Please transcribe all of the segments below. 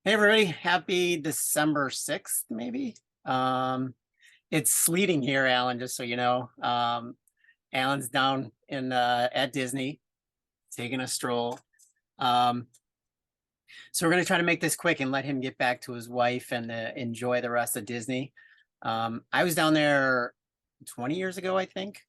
Hey everybody, happy December 6th, maybe. It's sleeting here, Alan, just so you know. Alan's down in at Disney taking a stroll. Um, so we're gonna try to make this quick and let him get back to his wife and enjoy the rest of Disney. I was down there 20 years ago, I think.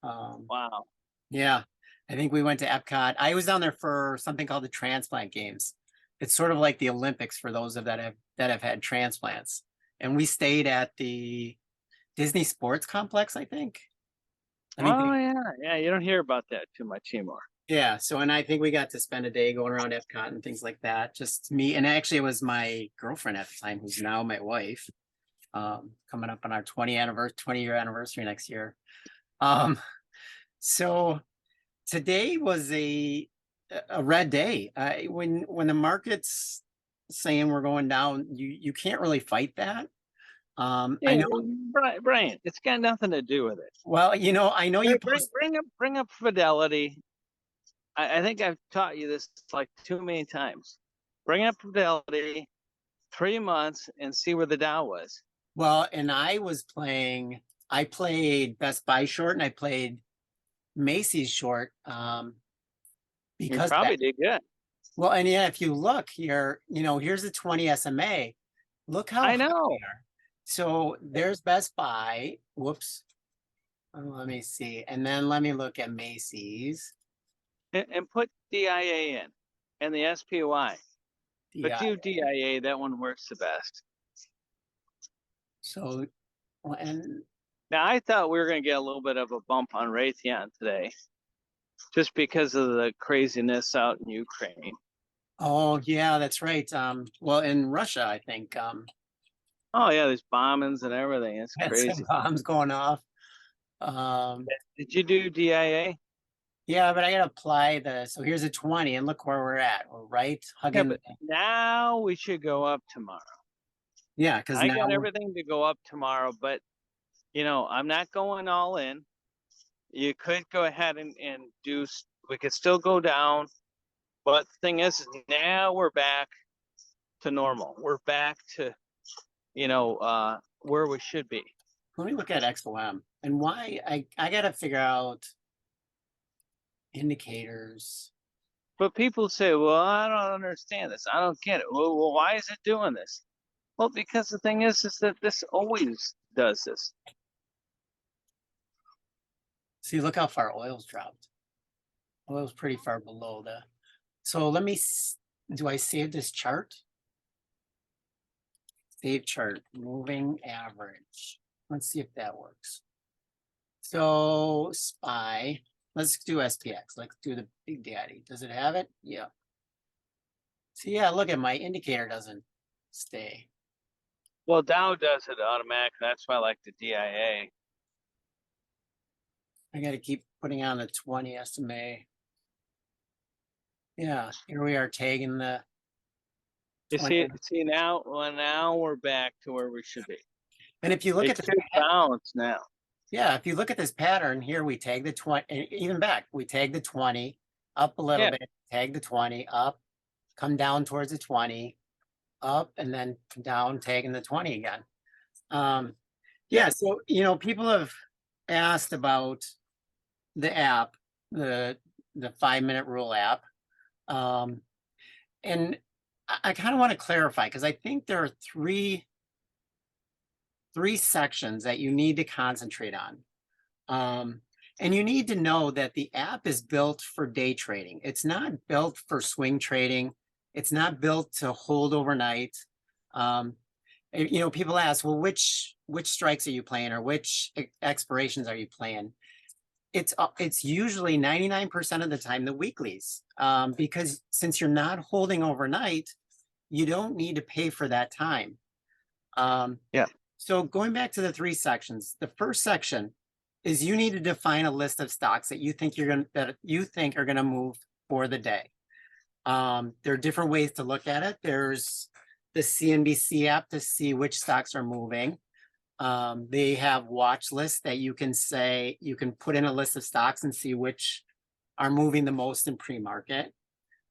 Um, Wow. yeah, I think we went to Epcot. I was down there for something called the Transplant Games. It's sort of like the Olympics for those of that have had transplants. And we stayed at the Disney Sports Complex, I think. I think Oh they, yeah, yeah. You don't hear about that too much anymore. yeah. So, and I think we got to spend a day going around Epcot and things like that. Just me, and actually, it was my girlfriend at the time, who's now my wife. Coming up on our 20-year anniversary next year. Um, so today was a red day. When the market's saying we're going down, you can't really fight that. I Yeah, know. Brian, it's got nothing to do with it. Well, I know you Bring, post. bring up fidelity. I think I've taught you this like too many times. Bring up fidelity 3 months and see where the Dow was. Well, and I played Best Buy short and I played Macy's short. You Because that, probably did good. well, and yeah, if you look here, here's the 20 SMA. Look how I high they know. are. So there's Best Buy. Whoops. Let me see. And then let me look at Macy's. And put DIA in and the SPY. But Yeah. do DIA, that one works the best. So, well, and Now I thought we were going to get a little bit of a bump on Raytheon today, just because of the craziness out in Ukraine. oh yeah, that's right. Well, in Russia, I think Oh yeah, there's bombings and everything. It's had some crazy. bombs going off. Um, Did you do DIA? yeah, but I gotta apply so here's a 20 and look where we're at. We're right Yeah, hugging. but now we should go up tomorrow. Yeah, because I now got everything to go up tomorrow, but I'm not going all in. You could go ahead and do, we could still go down, but the thing is now we're back to normal. We're back to, where we should be. let me look at XOM and why I gotta figure out indicators. But people say, well, I don't understand this. I don't get it. Well, why is it doing this? Well, because the thing is that this always does this. See, look how far oil's dropped. Oil's pretty far below the. So do I save this chart? Save chart, moving average. Let's see if that works. So SPY, let's do SPX. Let's do the big daddy. Does it have it? Yeah. So yeah, look at my indicator doesn't stay. Well, Dow does it automatic. That's why I like the DIA. I got to keep putting on the 20 SMA. Yeah, here we are tagging the You 20. see now, well, now we're back to where we should be. And if you look It at this, should bounce now. yeah, if you look at this pattern here, we tag the 20, even back, we tag the 20 up a little Yeah, bit, tag the 20 up, come down towards the 20, up, and then down, tagging the 20 again. Um, yeah. yeah, so people have asked about the app, the 5-minute rule app. And I kind of want to clarify because I think there are three sections that you need to concentrate on. And you need to know that the app is built for day trading. It's not built for swing trading. It's not built to hold overnight. People ask, well, which strikes are you playing or which expirations are you playing? It's usually 99% of the time the weeklies, because since you're not holding overnight, you don't need to pay for that time. Yeah. So going back to the three sections, the first section is you need to define a list of stocks that you think are gonna move for the day. There are different ways to look at it. There's the CNBC app to see which stocks are moving. They have watch lists that you can put in a list of stocks and see which are moving the most in pre-market.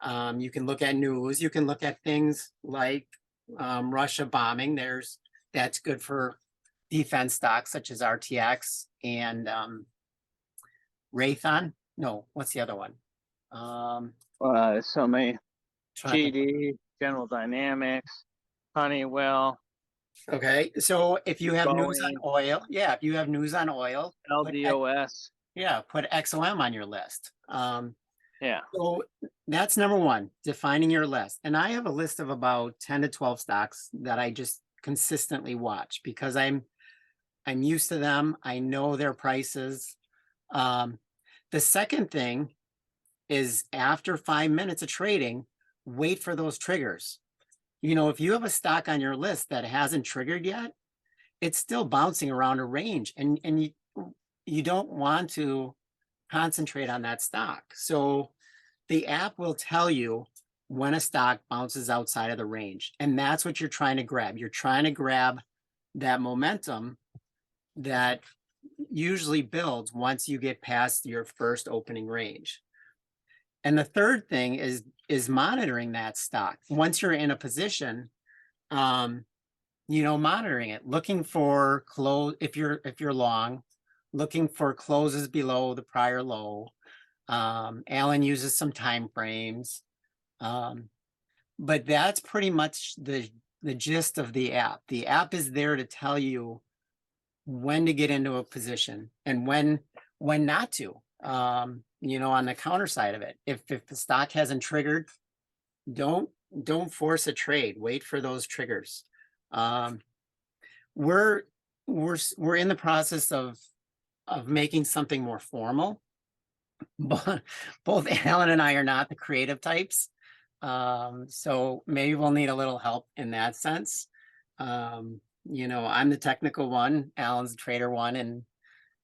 You can look at news. You can look at things like Russia bombing. That's good for defense stocks such as RTX and Raytheon. No, what's the other one? So many Trying to think. GD, General Dynamics, Honeywell, Okay, so if you have news on Boeing, oil, yeah, if you have news on oil, LDOS. put XOM on your list. Yeah. So that's number one, defining your list. And I have a list of about 10 to 12 stocks that I just consistently watch because I'm used to them. I know their prices. Um, the second thing is after 5 minutes of trading, wait for those triggers. If you have a stock on your list that hasn't triggered yet, it's still bouncing around a range and you don't want to concentrate on that stock. So the app will tell you when a stock bounces outside of the range. And that's what you're trying to grab. You're trying to grab that momentum that usually builds once you get past your first opening range. And the third thing is monitoring that stock. Once you're in a position, monitoring it, looking for close if you're long, looking for closes below the prior low. Alan uses some time frames. But that's pretty much the gist of the app. The app is there to tell you when to get into a position and when not to. On the counter side of it, if the stock hasn't triggered, don't force a trade. Wait for those triggers. We're in the process of making something more formal. But both Alan and I are not the creative types. So maybe we'll need a little help in that sense. I'm the technical one, Alan's the trader one,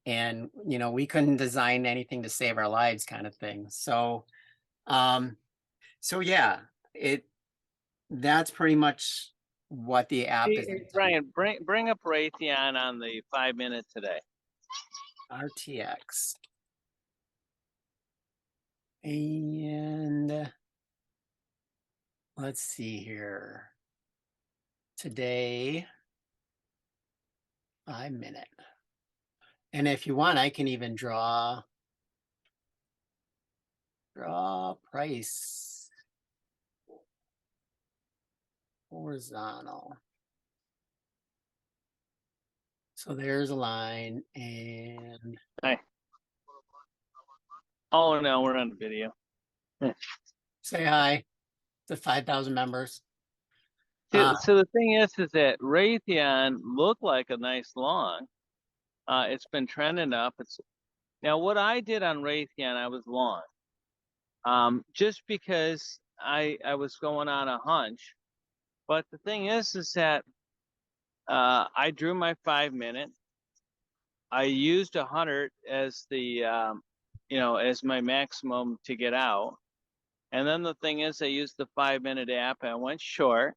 and we couldn't design anything to save our lives kind of thing. So yeah, that's pretty much what the app is. Hey, Brian, bring up Raytheon on the 5 minute today. RTX. And let's see here. Today, 5 minute. And if you want, I can even draw price horizontal. So there's a line and Hi. Oh no, we're on video. say hi to 5,000 members. So the thing is that Raytheon looked like a nice long. It's been trending up. Now what I did on Raytheon, I was long. Just because I was going on a hunch. But the thing is that I drew my 5 minute. I used 100 as the as my maximum to get out. And then the thing is, I used the 5 minute app and I went short.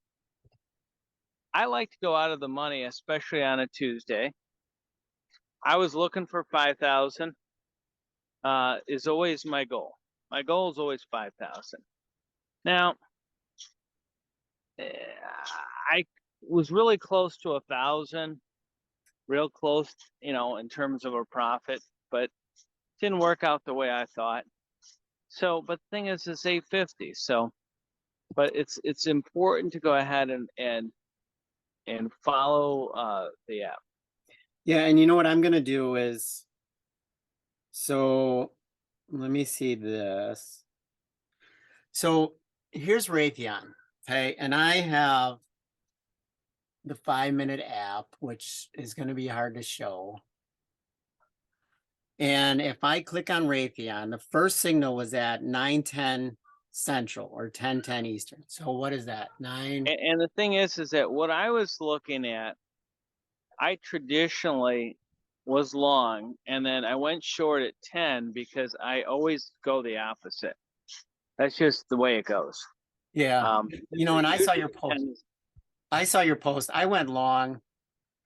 I like to go out of the money, especially on a Tuesday. I was looking for 5,000. Is always my goal. My goal is always 5,000. Now, I was really close to 1,000, real close, in terms of a profit, but didn't work out the way I thought. So, but the thing is, it's 850. So, but it's important to go ahead and follow the app. Yeah, and you know what I'm gonna do is, so let me see this. So here's Raytheon, okay, and I have the 5 minute app, which is going to be hard to show. And if I click on Raytheon, the first signal was at 9:10 Central or 10:10 Eastern. So what is that? And the thing is that what I was looking at, I traditionally was long, and then I went short at 10 because I always go the opposite. That's just the way it goes. Yeah. And I saw your post. I went long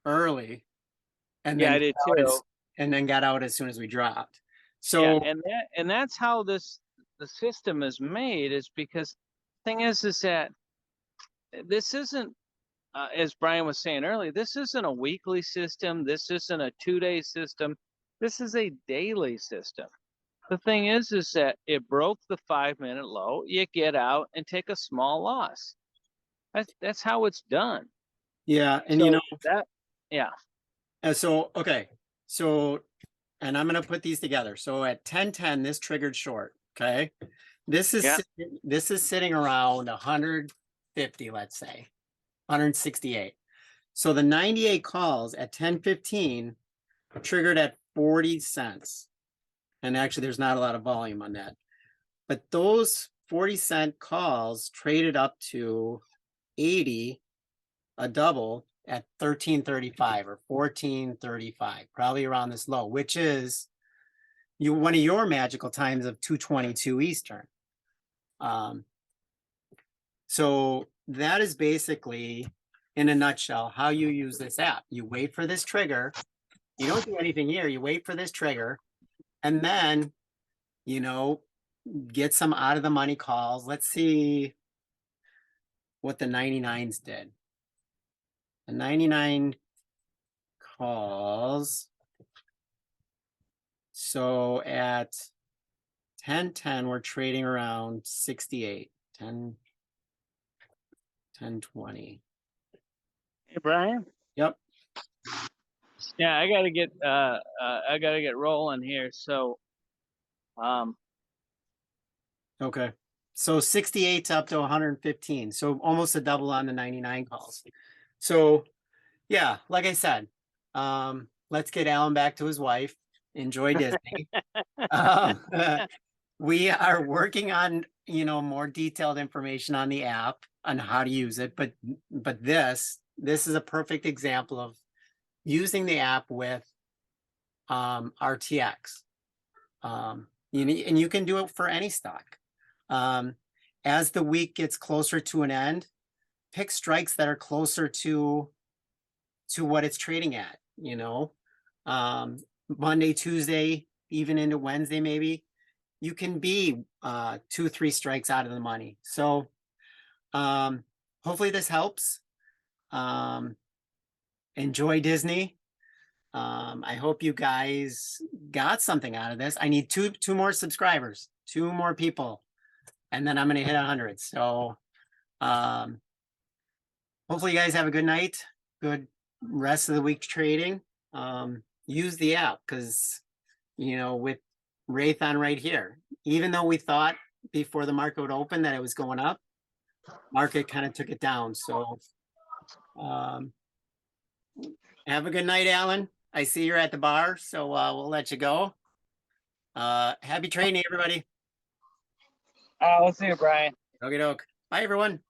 early and then I did too. and then got out as soon as we dropped. So yeah, and that's how this the system is made is because thing is that this isn't as Brian was saying earlier, this isn't a weekly system. This isn't a 2-day system. This is a daily system. The thing is that it broke the 5-minute low. You get out and take a small loss. That's how it's done. Yeah, and So that, yeah, okay, so, and I'm gonna put these together. So at 10:10, this triggered short. Okay, this is Yeah. this is sitting around 150, let's say 168. So the 98 calls at 10:15 triggered at 40 cents. And actually, there's not a lot of volume on that. But those 40-cent calls traded up to 80, a double at 13.35 or 14.35, probably around this low, which is one of your magical times of 2:22 Eastern. So that is basically, in a nutshell, how you use this app. You wait for this trigger. You don't do anything here. You wait for this trigger, and then, get some out of the money calls. Let's see what the 99s did. The 99 calls. So at 10:10, we're trading around 68, 10:20. Hey, Brian. Yep. Yeah, I gotta get rolling here. So, Okay. So 68 up to 115. So almost a double on the 99 calls. So yeah, like I said, let's get Alan back to his wife. Enjoy Disney. We are working on, more detailed information on the app on how to use it, but this is a perfect example of using the app with RTX. And you can do it for any stock. As the week gets closer to an end, pick strikes that are closer to what it's trading at, Monday, Tuesday, even into Wednesday, maybe you can be 2-3 strikes out of the money. So hopefully this helps. Enjoy Disney. I hope you guys got something out of this. I need two more subscribers, 2 more people, and then I'm going to hit 100. So hopefully you guys have a good night, good rest of the week trading. Use the app because, with Raython right here, even though we thought before the market would open that it was going up, market kind of took it down. So have a good night, Alan. I see you're at the bar, so we'll let you go. Happy trading, everybody. we'll see you, Brian. Okie doke. Bye, everyone.